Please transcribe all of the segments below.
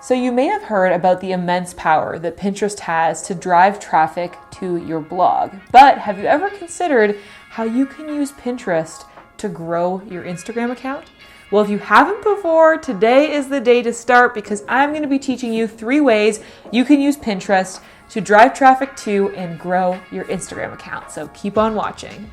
So you may have heard about the immense power that Pinterest has to drive traffic to your blog, but have you ever considered how you can use Pinterest to grow your Instagram account? Well, if you haven't before, today is the day to start because I'm going to be teaching you 3 ways you can use Pinterest to drive traffic to and grow your Instagram account. So keep on watching.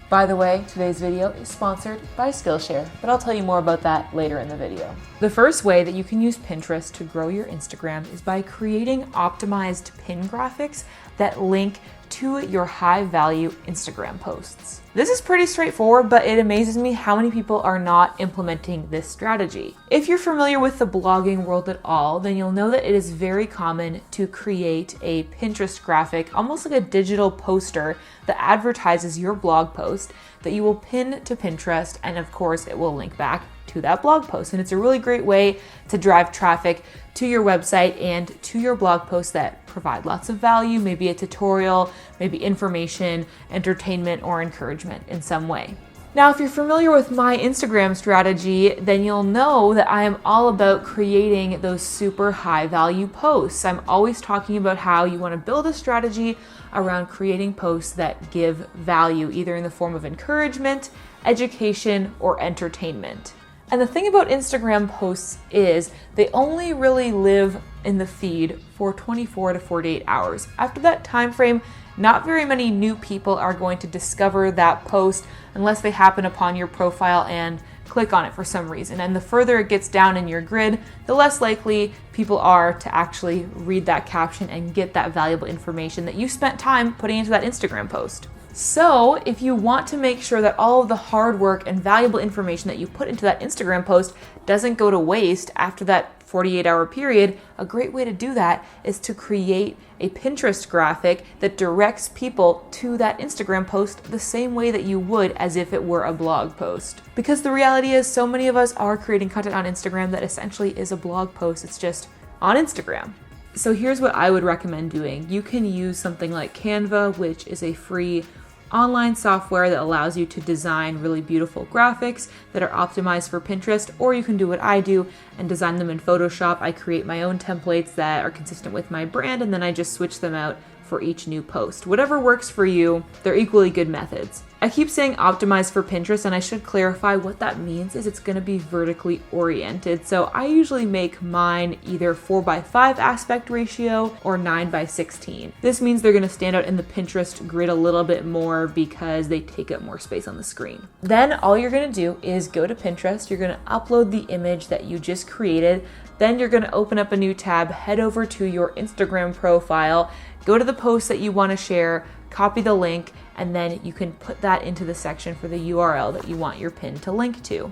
By the way, today's video is sponsored by Skillshare, but I'll tell you more about that later in the video. The first way that you can use Pinterest to grow your Instagram is by creating optimized pin graphics that link to your high-value Instagram posts. This is pretty straightforward, but it amazes me how many people are not implementing this strategy. If you're familiar with the blogging world at all, then you'll know that it is very common to create a Pinterest graphic, almost like a digital poster that advertises your blog post that you will pin to Pinterest, and of course it will link back to that blog post. And it's a really great way to drive traffic to your website and to your blog posts that provide lots of value, maybe a tutorial, maybe information, entertainment, or encouragement in some way. Now, if you're familiar with my Instagram strategy, then you'll know that I am all about creating those super high value posts. I'm always talking about how you want to build a strategy around creating posts that give value, either in the form of encouragement, education, or entertainment. And the thing about Instagram posts is they only really live in the feed for 24 to 48 hours. After that time frame, not very many new people are going to discover that post unless they happen upon your profile and click on it for some reason. And the further it gets down in your grid, the less likely people are to actually read that caption and get that valuable information that you spent time putting into that Instagram post. So if you want to make sure that all of the hard work and valuable information that you put into that Instagram post doesn't go to waste after that 48-hour period, a great way to do that is to create a Pinterest graphic that directs people to that Instagram post the same way that you would as if it were a blog post. Because the reality is so many of us are creating content on Instagram that essentially is a blog post. It's just on Instagram. So here's what I would recommend doing. You can use something like Canva, which is a free online software that allows you to design really beautiful graphics that are optimized for Pinterest, or you can do what I do and design them in Photoshop. I create my own templates that are consistent with my brand, and then I just switch them out for each new post. Whatever works for you, they're equally good methods. I keep saying optimized for Pinterest, and I should clarify what that means is it's going to be vertically oriented. So I usually make mine either 4:5 aspect ratio or 9:16. This means they're going to stand out in the Pinterest grid a little bit more because they take up more space on the screen. Then all you're going to do is go to Pinterest. You're going to upload the image that you just created. Then you're going to open up a new tab, head over to your Instagram profile, go to the post that you want to share, copy the link, and then you can put that into the section for the URL that you want your pin to link to.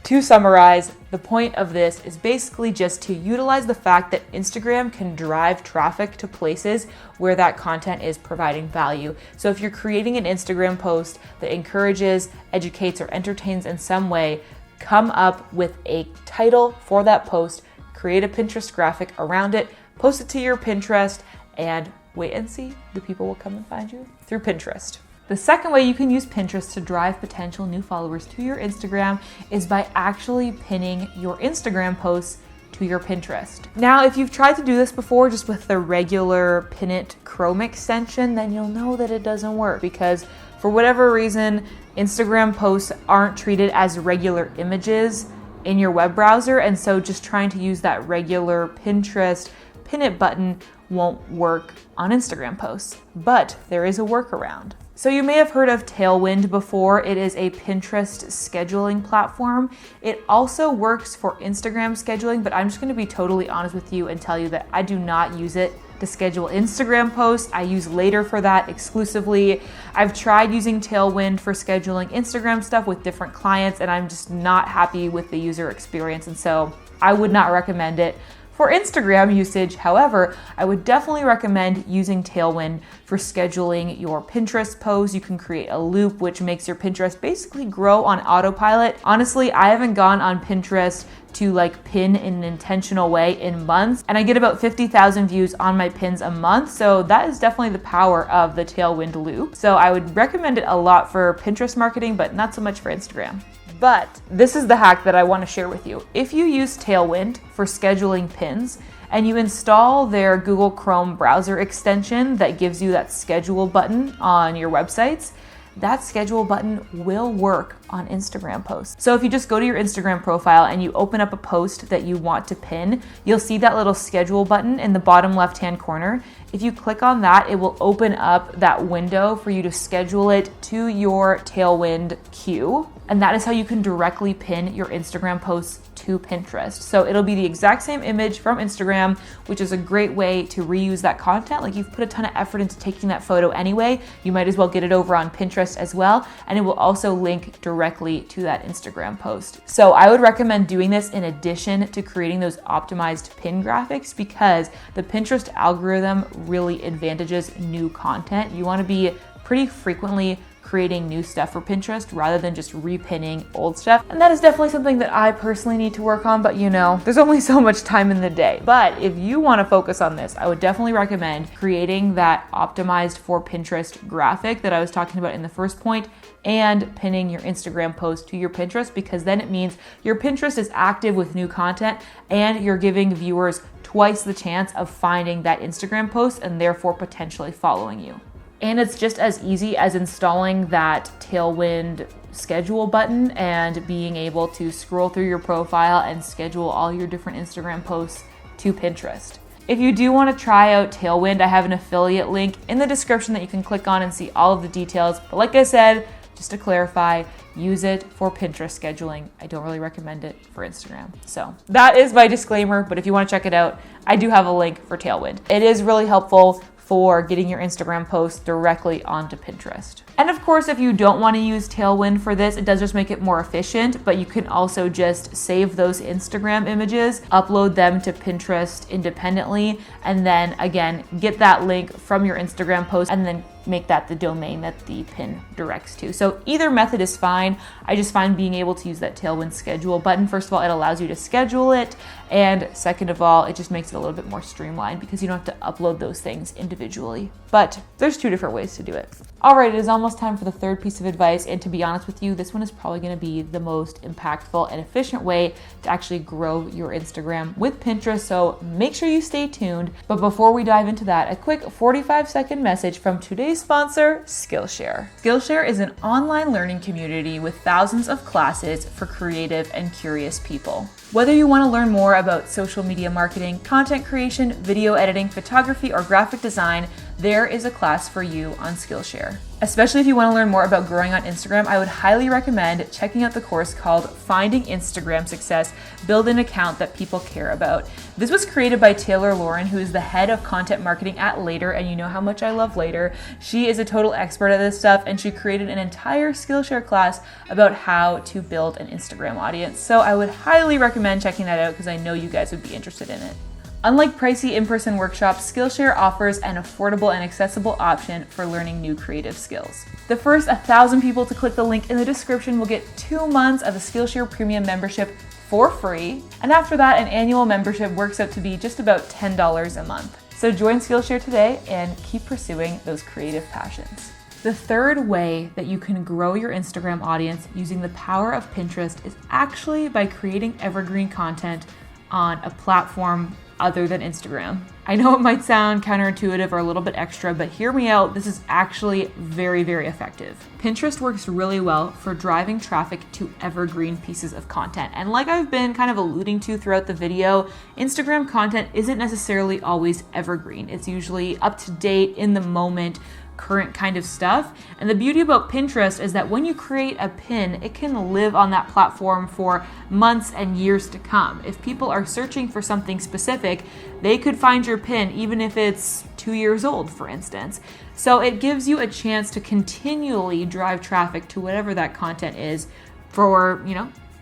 To summarize, the point of this is basically just to utilize the fact that Instagram can drive traffic to places where that content is providing value. So if you're creating an Instagram post that encourages, educates, or entertains in some way, come up with a title for that post, create a Pinterest graphic around it, post it to your Pinterest, and wait and see, the people will come and find you through Pinterest. The second way you can use Pinterest to drive potential new followers to your Instagram is by actually pinning your Instagram posts to your Pinterest. Now, if you've tried to do this before just with the regular Pin It Chrome extension, then you'll know that it doesn't work because for whatever reason, Instagram posts aren't treated as regular images in your web browser, and so just trying to use that regular Pinterest Pin It button won't work on Instagram posts, but there is a workaround. So you may have heard of Tailwind before. It is a Pinterest scheduling platform. It also works for Instagram scheduling, but I'm just going to be totally honest with you and tell you that I do not use it to schedule Instagram posts. I use Later for that exclusively. I've tried using Tailwind for scheduling Instagram stuff with different clients, and I'm just not happy with the user experience, and so I would not recommend it for Instagram usage. However, I would definitely recommend using Tailwind for scheduling your Pinterest posts. You can create a loop which makes your Pinterest basically grow on autopilot. Honestly, I haven't gone on Pinterest to pin in an intentional way in months, and I get about 50,000 views on my pins a month, so that is definitely the power of the Tailwind loop. So I would recommend it a lot for Pinterest marketing, but not so much for Instagram. But this is the hack that I want to share with you. If you use Tailwind for scheduling pins and you install their Google Chrome browser extension that gives you that schedule button on your websites, that schedule button will work on Instagram posts. So if you just go to your Instagram profile and you open up a post that you want to pin, you'll see that little schedule button in the bottom left-hand corner. If you click on that, it will open up that window for you to schedule it to your Tailwind queue. And that is how you can directly pin your Instagram posts to Pinterest. So it'll be the exact same image from Instagram, which is a great way to reuse that content. Like, you've put a ton of effort into taking that photo anyway, you might as well get it over on Pinterest as well. And it will also link directly to that Instagram post. So I would recommend doing this in addition to creating those optimized pin graphics, because the Pinterest algorithm really advantages new content. You want to be pretty frequently creating new stuff for Pinterest rather than just repinning old stuff. And that is definitely something that I personally need to work on, but you know, there's only so much time in the day. But if you want to focus on this, I would definitely recommend creating that optimized for Pinterest graphic that I was talking about in the first point and pinning your Instagram post to your Pinterest, because then it means your Pinterest is active with new content and you're giving viewers twice the chance of finding that Instagram post and therefore potentially following you. And it's just as easy as installing that Tailwind schedule button and being able to scroll through your profile and schedule all your different Instagram posts to Pinterest. If you do want to try out Tailwind, I have an affiliate link in the description that you can click on and see all of the details. But like I said, just to clarify, use it for Pinterest scheduling. I don't really recommend it for Instagram. So that is my disclaimer, but if you want to check it out, I do have a link for Tailwind. It is really helpful for getting your Instagram posts directly onto Pinterest. And of course, if you don't want to use Tailwind for this, it does just make it more efficient, but you can also just save those Instagram images, upload them to Pinterest independently, and then again, get that link from your Instagram post and then make that the domain that the pin directs to. So either method is fine. I just find being able to use that Tailwind schedule button, first of all, it allows you to schedule it. And second of all, it just makes it a little bit more streamlined because you don't have to upload those things individually. But there's two different ways to do it. All right, it is almost time for the third piece of advice. And to be honest with you, this one is probably gonna be the most impactful and efficient way to actually grow your Instagram with Pinterest. So make sure you stay tuned. But before we dive into that, a quick 45-second message from today's sponsor, Skillshare. Skillshare is an online learning community with thousands of classes for creative and curious people. Whether you want to learn more about social media marketing, content creation, video editing, photography, or graphic design, there is a class for you on Skillshare. Especially if you want to learn more about growing on Instagram, I would highly recommend checking out the course called Finding Instagram Success, Build an Account That People Care About. This was created by Taylor Lauren, who is the head of content marketing at Later, and you know how much I love Later. She is a total expert at this stuff, and she created an entire Skillshare class about how to build an Instagram audience. So I would highly recommend checking that out because I know you guys would be interested in it. Unlike pricey in-person workshops, Skillshare offers an affordable and accessible option for learning new creative skills. The first 1,000 people to click the link in the description will get 2 months of the Skillshare Premium membership for free. And after that, an annual membership works out to be just about $10 a month. So join Skillshare today and keep pursuing those creative passions. The third way that you can grow your Instagram audience using the power of Pinterest is actually by creating evergreen content on a platform other than Instagram. I know it might sound counterintuitive or a little bit extra, but hear me out. This is actually very, very effective. Pinterest works really well for driving traffic to evergreen pieces of content. And like I've been kind of alluding to throughout the video, Instagram content isn't necessarily always evergreen. It's usually up to date, in the moment, current kind of stuff. And the beauty about Pinterest is that when you create a pin, it can live on that platform for months and years to come. If people are searching for something specific, they could find your pin even if it's 2 years old, for instance. So it gives you a chance to continually drive traffic to whatever that content is for,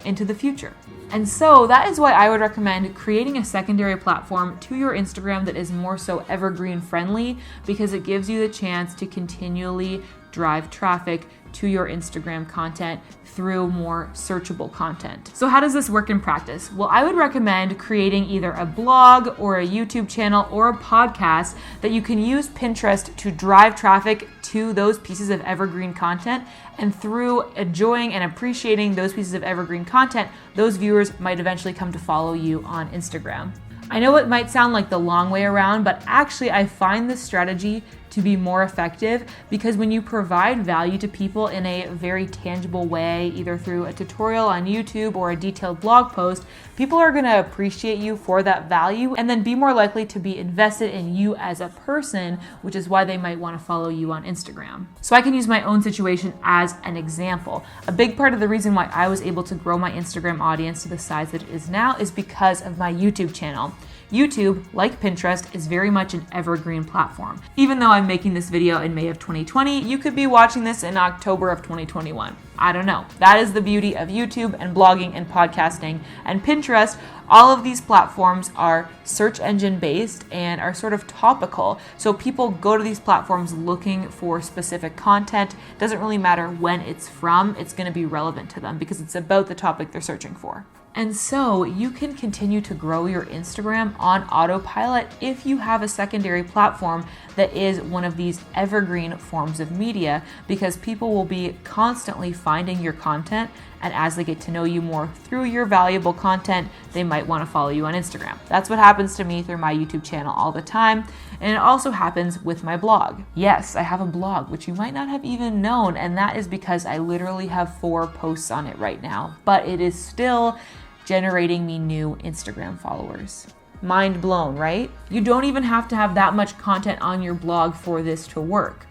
into the future. And so that is why I would recommend creating a secondary platform to your Instagram that is more so evergreen friendly, because it gives you the chance to continually drive traffic to your Instagram content through more searchable content. So how does this work in practice? Well, I would recommend creating either a blog or a YouTube channel or a podcast that you can use Pinterest to drive traffic to those pieces of evergreen content. And through enjoying and appreciating those pieces of evergreen content, those viewers might eventually come to follow you on Instagram. I know it might sound like the long way around, but actually I find this strategy to be more effective because when you provide value to people in a very tangible way, either through a tutorial on YouTube or a detailed blog post, people are going to appreciate you for that value and then be more likely to be invested in you as a person, which is why they might want to follow you on Instagram. So I can use my own situation as an example. A big part of the reason why I was able to grow my Instagram audience to the size that it is now is because of my YouTube channel. YouTube, like Pinterest, is very much an evergreen platform. Even though I'm making this video in May of 2020, you could be watching this in October of 2021. I don't know. That is the beauty of YouTube and blogging and podcasting and Pinterest. All of these platforms are search engine based and are sort of topical. So people go to these platforms looking for specific content. It doesn't really matter when it's from, it's going to be relevant to them because it's about the topic they're searching for. And so you can continue to grow your Instagram on autopilot if you have a secondary platform that is one of these evergreen forms of media, because people will be constantly finding your content, and as they get to know you more through your valuable content, they might want to follow you on Instagram. That's what happens to me through my YouTube channel all the time, and it also happens with my blog. Yes, I have a blog, which you might not have even known, and that is because I literally have 4 posts on it right now, but it is still generating me new Instagram followers. Mind blown, right? You don't even have to have that much content on your blog for this to work.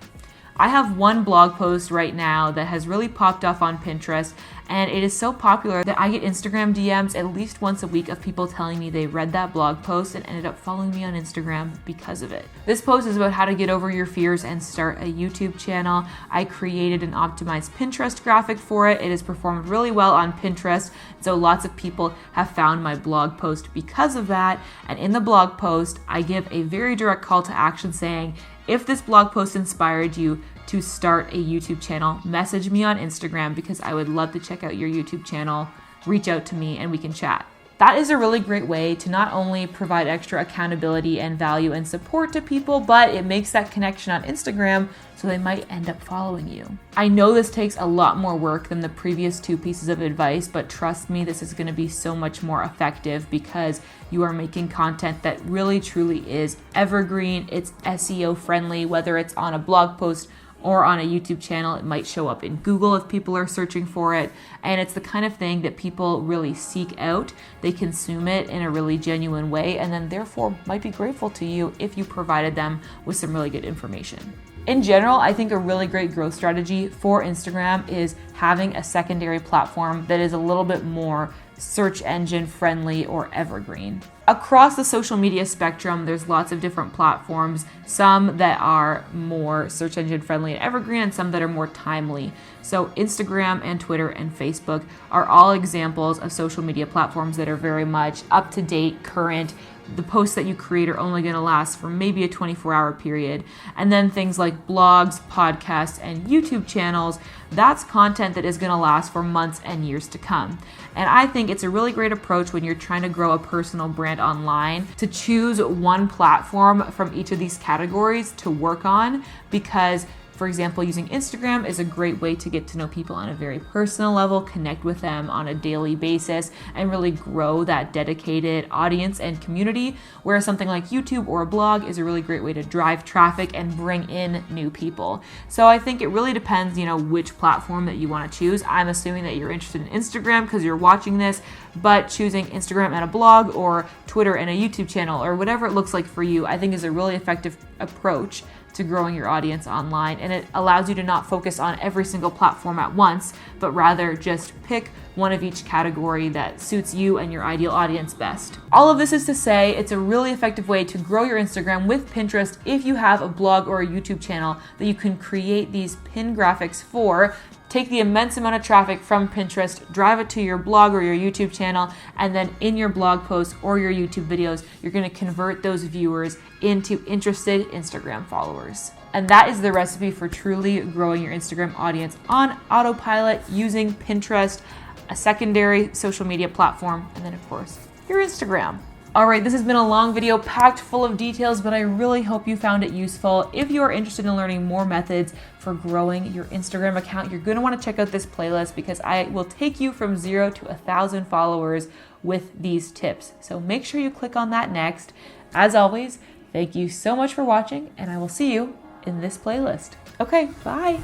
I have one blog post right now that has really popped off on Pinterest, and it is so popular that I get Instagram DMs at least once a week of people telling me they read that blog post and ended up following me on Instagram because of it. This post is about how to get over your fears and start a YouTube channel. I created an optimized Pinterest graphic for it. It has performed really well on Pinterest, so lots of people have found my blog post because of that. And in the blog post, I give a very direct call to action saying, if this blog post inspired you to start a YouTube channel, message me on Instagram because I would love to check out your YouTube channel. Reach out to me and we can chat. That is a really great way to not only provide extra accountability and value and support to people, but it makes that connection on Instagram so they might end up following you. I know this takes a lot more work than the previous 2 pieces of advice, but trust me, this is going to be so much more effective because you are making content that really truly is evergreen. It's SEO friendly, whether it's on a blog post or on a YouTube channel. It might show up in Google if people are searching for it. And it's the kind of thing that people really seek out. They consume it in a really genuine way and then therefore might be grateful to you if you provided them with some really good information. In general, I think a really great growth strategy for Instagram is having a secondary platform that is a little bit more search engine friendly or evergreen. Across the social media spectrum, there's lots of different platforms, some that are more search engine friendly and evergreen and some that are more timely. So Instagram and Twitter and Facebook are all examples of social media platforms that are very much up to date, current. The posts that you create are only going to last for maybe a 24-hour period. And then things like blogs, podcasts, and YouTube channels, that's content that is going to last for months and years to come. And I think it's a really great approach when you're trying to grow a personal brand online to choose one platform from each of these categories to work on, because for example, using Instagram is a great way to get to know people on a very personal level, connect with them on a daily basis, and really grow that dedicated audience and community, whereas something like YouTube or a blog is a really great way to drive traffic and bring in new people. So I think it really depends, which platform that you want to choose. I'm assuming that you're interested in Instagram because you're watching this, but choosing Instagram and a blog or Twitter and a YouTube channel or whatever it looks like for you, I think is a really effective approach to growing your audience online, and it allows you to not focus on every single platform at once, but rather just pick one of each category that suits you and your ideal audience best. All of this is to say it's a really effective way to grow your Instagram with Pinterest if you have a blog or a YouTube channel that you can create these pin graphics for. Take the immense amount of traffic from Pinterest, drive it to your blog or your YouTube channel, and then in your blog posts or your YouTube videos, you're going to convert those viewers into interested Instagram followers. And that is the recipe for truly growing your Instagram audience on autopilot using Pinterest, a secondary social media platform, and then of course, your Instagram. All right, this has been a long video packed full of details, but I really hope you found it useful. If you are interested in learning more methods for growing your Instagram account, you're gonna wanna check out this playlist because I will take you from 0 to 1,000 followers with these tips. So make sure you click on that next. As always, thank you so much for watching, and I will see you in this playlist. Okay, bye.